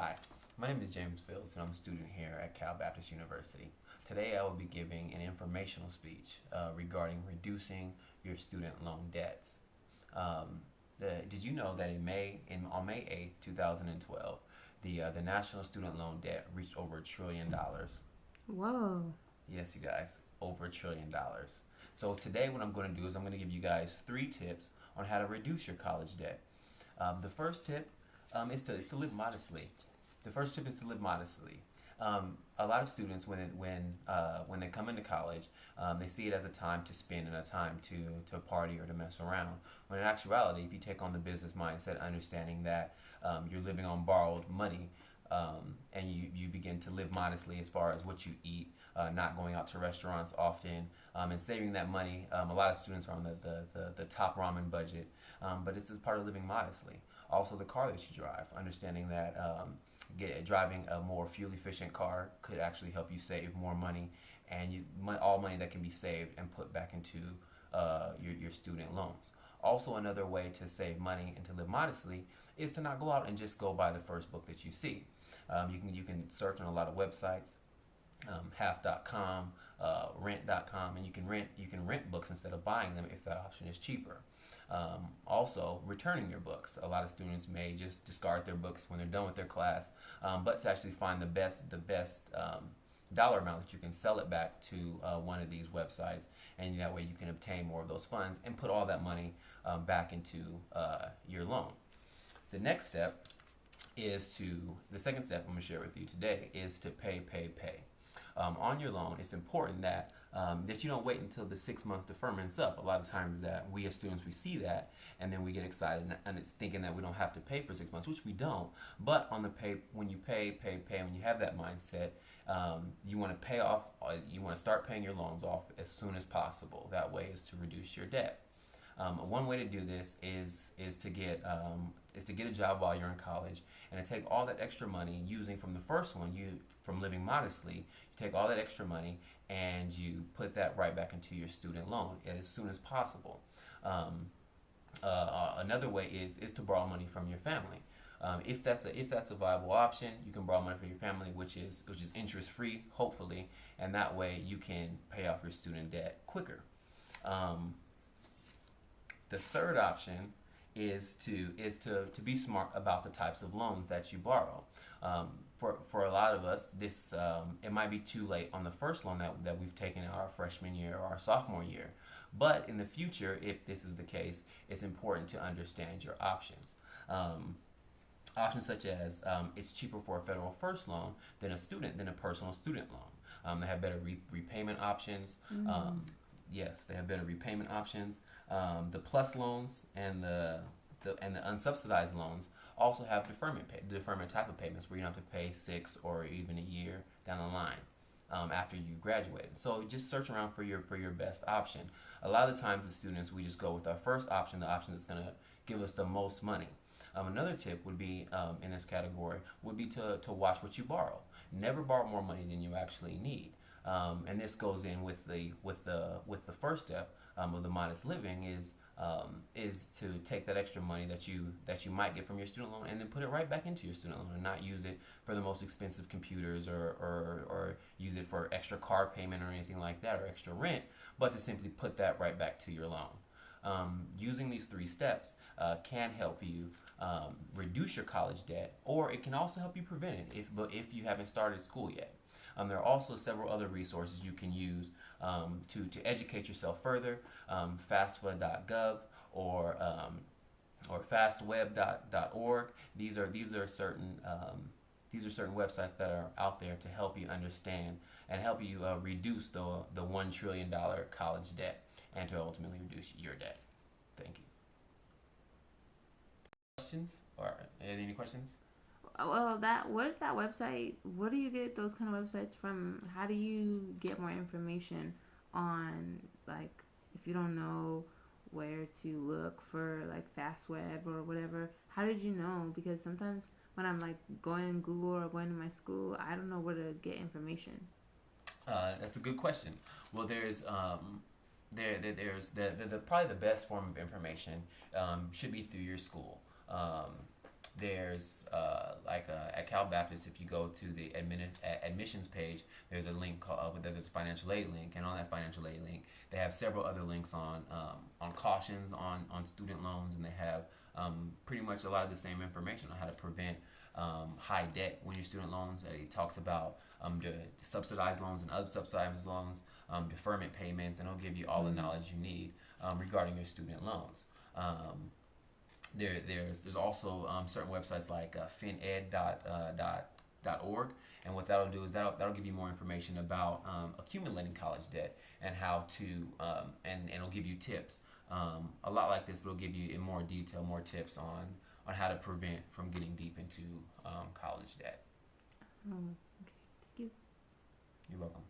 Hi, my name is James Fields and I'm a student here at Cal Baptist University. Today I will be giving an informational speech regarding reducing your student loan debts. Um, did you know that on May 8th, 2012, the national student loan debt reached over $1 trillion? Whoa. Yes, you guys, over $1 trillion. So today what I'm going to do is I'm going to give you guys 3 tips on how to reduce your college debt. The first tip is to live modestly. The first tip is to live modestly. A lot of students, when they come into college, they see it as a time to spend and a time to party or to mess around. When in actuality, if you take on the business mindset, understanding that you're living on borrowed money, and you begin to live modestly as far as what you eat, not going out to restaurants often, and saving that money. A lot of students are on the top ramen budget, but this is part of living modestly. Also, the car that you drive, understanding that driving a more fuel efficient car could actually help you save more money, and all money that can be saved and put back into your student loans. Also, another way to save money and to live modestly is to not go out and just go buy the first book that you see. You can search on a lot of websites, half.com, rent.com, and you can rent books instead of buying them if that option is cheaper. Also, returning your books. A lot of students may just discard their books when they're done with their class, but to actually find the best dollar amount that you can sell it back to one of these websites, and that way you can obtain more of those funds and put all that money back into your loan. The next step the second step I'm going to share with you today is to pay. On your loan, it's important that you don't wait until the 6 month deferment's up. A lot of times that we as students, we see that and then we get excited and it's thinking that we don't have to pay for 6 months, which we don't. But on the when you pay, when you have that mindset, you want to pay off. You want to start paying your loans off as soon as possible. That way is to reduce your debt. One way to do this is to get a job while you're in college, and to take all that extra money using from the first one, you from living modestly, you take all that extra money and you put that right back into your student loan as soon as possible. Um, Another way is to borrow money from your family. If that's a viable option, you can borrow money from your family, which is interest free, hopefully, and that way you can pay off your student debt quicker. Um, the third option is to be smart about the types of loans that you borrow. For a lot of us, this it might be too late on the first loan that we've taken out our freshman year or our sophomore year. But in the future, if this is the case, it's important to understand your options. Um, Options such as it's cheaper for a federal first loan than a personal student loan. They have better repayment options. Mm. Um, yes, they have better repayment options. The plus loans and the unsubsidized loans also have deferment type of payments where you don't have to pay 6 or even a year down the line after you graduated. So just search around for your best option. A lot of the times, as students, we just go with our first option, the option that's going to give us the most money. Another tip would be in this category would be to watch what you borrow. Never borrow more money than you actually need. And this goes in with the first step of the modest living is to take that extra money that you might get from your student loan and then put it right back into your student loan and not use it for the most expensive computers or use it for extra car payment or anything like that or extra rent, but to simply put that right back to your loan. Using these 3 steps can help you reduce your college debt, or it can also help you prevent it if you haven't started school yet. There are also several other resources you can use to educate yourself further. FAFSA.gov or fastweb.org. These are certain websites that are out there to help you understand and help you reduce the $1 trillion college debt and to ultimately reduce your debt. Thank you. Questions? Or any questions? Well, what is that website? Where do you get those kind of websites from? How do you get more information on, like, if you don't know where to look for like fast web or whatever? How did you know? Because sometimes when I'm like going to Google or going to my school, I don't know where to get information. That's a good question. Well, there's the probably the best form of information should be through your school. There's at Cal Baptist, if you go to the admissions page, there's a link called there's a financial aid link, and on that financial aid link, they have several other links on cautions on student loans, and they have pretty much a lot of the same information on how to prevent high debt when your student loans. It talks about the subsidized loans and unsubsidized loans, deferment payments, and it'll give you all the knowledge you need regarding your student loans. There's also certain websites like fined.org, and what that'll do is that'll give you more information about accumulating college debt and how to and it'll give you tips. A lot like this, but it'll give you in more detail, more tips on how to prevent from getting deep into college debt. Okay, thank you. You're welcome.